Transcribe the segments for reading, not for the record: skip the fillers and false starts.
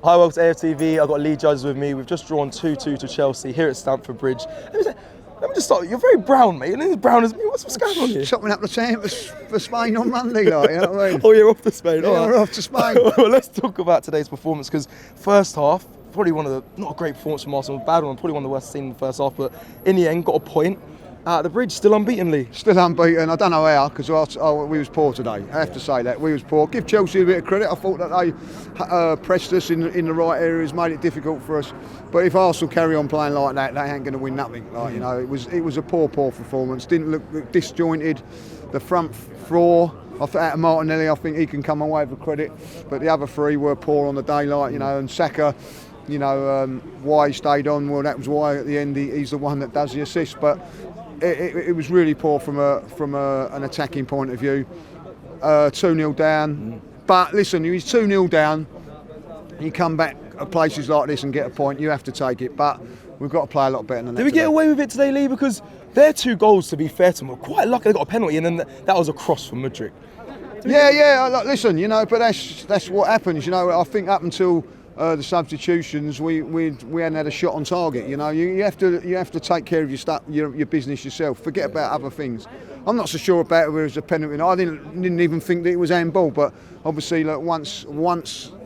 Hi, welcome to AFTV. I've got Lee Judges with me. We've just drawn 2-2 to Chelsea here at Stamford Bridge. Let me just start. You're very brown, mate. You're as brown as me. What's going on here? Chopping up the team for Spain on Monday, like, you know what I mean? Oh, you're off to Spain. Yeah, we're off to Spain. Well, let's talk about today's performance, because first half, probably one of the, not a great performance from Arsenal, bad one, probably one of the worst seen in the first half, but in the end, got a point. At the Bridge, still unbeaten, Lee. Still unbeaten. I don't know how, because we was poor today. I have to say that. We was poor. Give Chelsea a bit of credit. I thought that they pressed us in the right areas, made it difficult for us. But if Arsenal carry on playing like that, they ain't going to win nothing. Like, you know, it was a poor performance. Didn't look disjointed. The front four, I thought out of Martinelli, I think he can come away with credit. But the other three were poor on the day, like, you know, and Saka, you know, why he stayed on, well, that was why at the end he's the one that does the assist. But it was really poor from an attacking point of view. 2-0 down. But listen, he's 2-0 down. You come back at places like this and get a point, you have to take it. But we've got to play a lot better than that. Did we get away with it today, Lee? Because their 2 goals, to be fair to them, were quite lucky. They got a penalty, and then that was a cross from Mudryk. Yeah. Listen, you know, but that's what happens. You know, I think up until the substitutions, we hadn't had a shot on target. You know, you have to take care of your business yourself. Forget about other things. I'm not so sure about whether it was a penalty. I didn't even think that it was handball. But obviously, look, once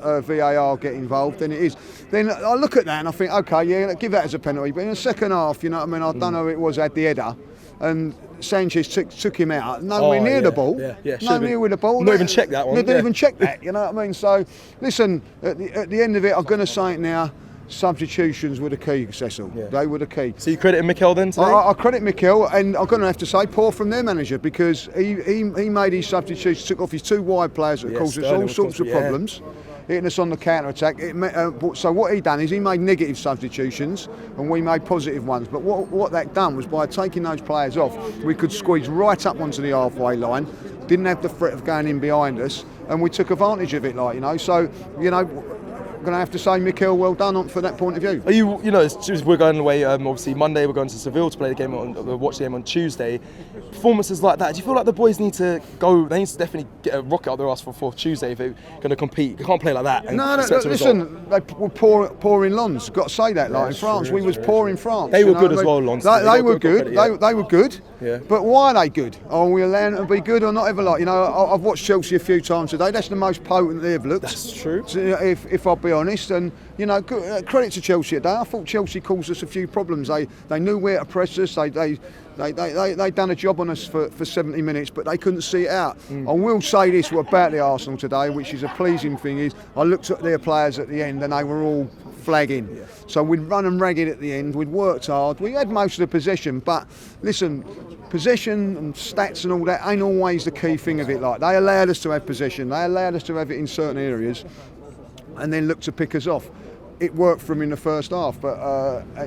VAR get involved, then it is. Then I look at that and I think, okay, yeah, give that as a penalty. But in the second half, you know what I mean? I don't know who it was had the header, and Sanchez took him out. Nowhere near the ball. Nowhere near with the ball. Not even check that one. They didn't even check that. You know what I mean? So listen, at the end of it, I'm going to say it now. Substitutions were the key, Cecil. Yeah. They were the key. So you credit Mikel then today? I credit Mikel, and I'm going to have to say poor from their manager, because he made his substitutions, took off his 2 wide players that caused us all sorts of problems, hitting us on the counter attack. So what he done is he made negative substitutions and we made positive ones. But what that done was, by taking those players off, we could squeeze right up onto the halfway line, didn't have the threat of going in behind us, and we took advantage of it, like, you know. So, you know, I'm going to have to say, Mikel, well done for that point of view. Are you know, we're going away, obviously Monday we're going to Seville to play the game, watch the game on Tuesday. Performances like that, do you feel like the boys need to go, they need to definitely get a rocket out their ass for Tuesday if they're going to compete? They can't play like that. And no, listen, they were poor in Lens, got to say that, like, in France. We was poor in France. They were good as well, Lens. They were good, they were good. Yeah. But why are they good? Are we allowing them to be good or not ever? Like, you know, I've watched Chelsea a few times today. That's the most potent they've looked. That's true. If I'll be honest, and you know, credit to Chelsea today. I thought Chelsea caused us a few problems. They knew where to press us. They done a job on us for 70 minutes, but they couldn't see it out. I will say this about the Arsenal today, which is a pleasing thing, is I looked at their players at the end and they were all flagging. Yeah. So we'd run them ragged at the end, we'd worked hard, we had most of the possession, but listen, possession and stats and all that ain't always the key thing of it. Like, they allowed us to have possession, they allowed us to have it in certain areas, and then look to pick us off. It worked for him in the first half, but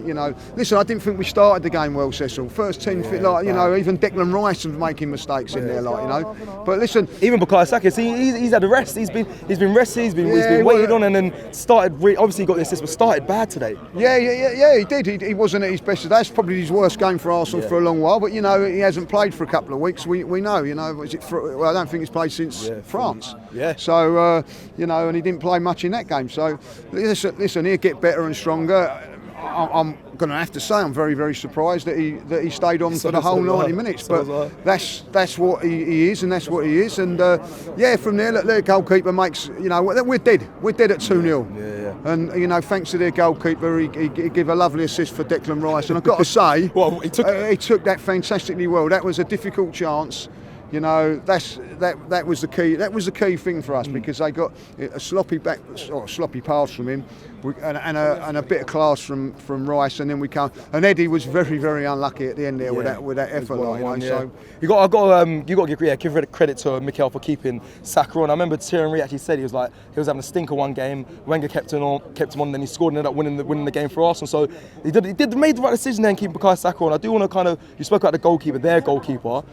you know, listen, I didn't think we started the game well, Cecil. First 10, like, you know, even Declan Rice was making mistakes in there, like, you know. But listen, even Bukayo Saka, he's had a rest. He's been rested. He's been waited on, and then started. Obviously, he got the assist, but started bad today. Yeah, he did. He wasn't at his best. That's probably his worst game for Arsenal for a long while. But you know, he hasn't played for a couple of weeks. We know. You know, well, I don't think he's played since France. Yeah. So you know, and he didn't play much in that game. So listen, he'll get better and stronger. I'm going to have to say I'm very, very surprised that he stayed on for the whole 90 minutes. But that's what he is, and that's what he is. And from there, look, their goalkeeper makes, you know, we're dead at 2-0. Yeah. And you know, thanks to their goalkeeper, he gave a lovely assist for Declan Rice. And I've got to say, well, he took that fantastically well. That was a difficult chance. You know, that was the key. That was the key thing for us, because they got a sloppy pass from him, and a bit of class from Rice, and then we come. And Eddie was very, very unlucky at the end there with that effort. So you got to give credit to Mikel for keeping Saka on. I remember Thierry Henry actually said he was having a stinker one game. Wenger kept him on, and then he scored and ended up winning the game for Arsenal. So he made the right decision there and keeping Bukayo Saka on. I do want to you spoke about the goalkeeper, their goalkeeper.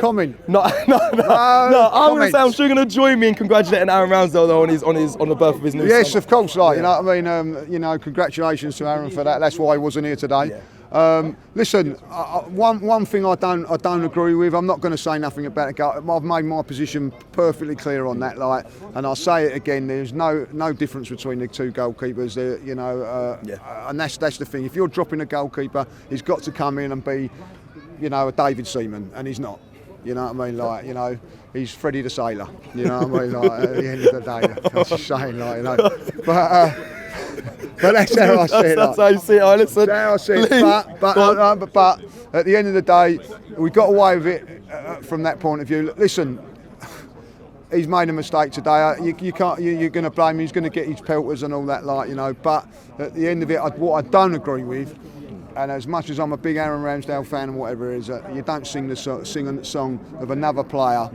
Comment. No. I'm going to say I'm sure you're going to join me in congratulating Aaron Ramsdale though on the birth of his new son. Yes, of course. Like, you know what I mean. You know, congratulations to Aaron for that. That's why he wasn't here today. Listen, one thing I don't agree with. I'm not going to say nothing about it. I've made my position perfectly clear on that. Like, and I'll say it again. There's no difference between the two goalkeepers. You know, and that's the thing. If you're dropping a goalkeeper, he's got to come in and be, you know, a David Seaman, and he's not. You know what I mean? Like, you know, he's Freddie the Sailor. You know what I mean? Like, at the end of the day, I'm just saying, like, you know. But that's how I see it. That's how you see it. I listen. That's how I see it. But at the end of the day, we got away with it from that point of view. Listen, he's made a mistake today. You can't. You're going to blame him. He's going to get his pelters and all that, like, you know. But at the end of it, what I don't agree with. And as much as I'm a big Aaron Ramsdale fan and whatever it is, you don't sing a song of another player,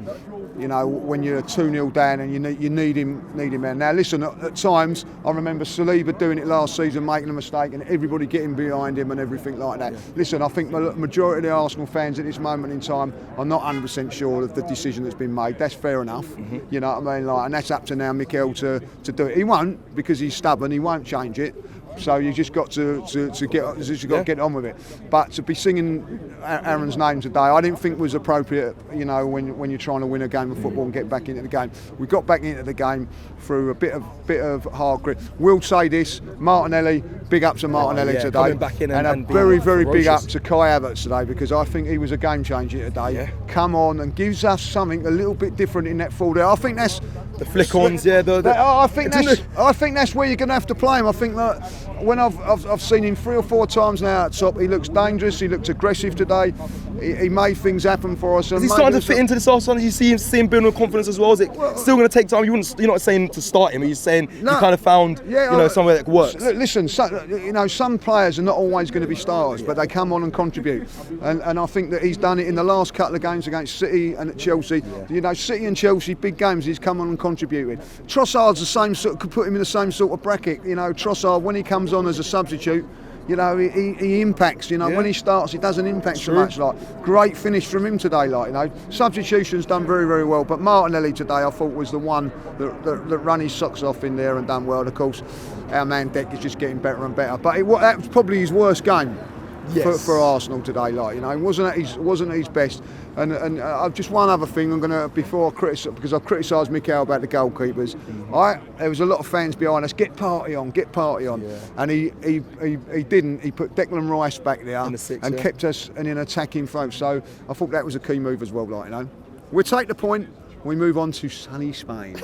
you know, when you're 2-0 down and you need him out. Now listen, at times I remember Saliba doing it last season, making a mistake, and everybody getting behind him and everything like that. Yeah. Listen, I think the majority of the Arsenal fans at this moment in time are not 100% sure of the decision that's been made. That's fair enough, you know what I mean? Like, and that's up to now Mikel to do it. He won't, because he's stubborn. He won't change it. So you just got to get on with it. But to be singing Aaron's name today, I didn't think was appropriate. You know, when you're trying to win a game of football and get back into the game, we got back into the game through a bit of hard grit. We'll say this: Martinelli, big up to Martinelli today, coming back in and a very big up to Kai Havertz today, because I think he was a game changer today. Yeah. Come on and gives us something a little bit different in that forward. I think that's the flick-ons. Yeah, I think that's where you're going to have to play him. I think that when I've seen him 3 or 4 times now at top, he looks dangerous. He looked aggressive today. He made things happen for us. Is he starting to fit into this Arsenal? You see him building with confidence as well? Is it still going to take time? You're not saying to start him. You're saying you kind of found somewhere that works. Listen, some players are not always going to be stars, but they come on and contribute. And I think that he's done it in the last couple of games against City and at Chelsea. Yeah. You know, City and Chelsea, big games, he's come on and contributed. Trossard's the same sort. Could put him in the same sort of bracket. You know, Trossard, when he comes on as a substitute, you know, he impacts. You know, when he starts, he doesn't impact so much. Like, great finish from him today. Like, you know, substitution's done very well. But Martinelli today, I thought, was the one that run his socks off in there and done well. Of course, our man Deck is just getting better and better. But that was probably his worst game. Yes. For Arsenal today, like, you know, it wasn't his best. And just one other thing, I'm gonna, before I criticise, because I've criticised Mikel about the goalkeepers. There was a lot of fans behind us. Get party on. Yeah. And he didn't. He put Declan Rice back there and kept us in an attacking front. So I thought that was a key move as well. Like, you know, we'll take the point. We move on to sunny Spain.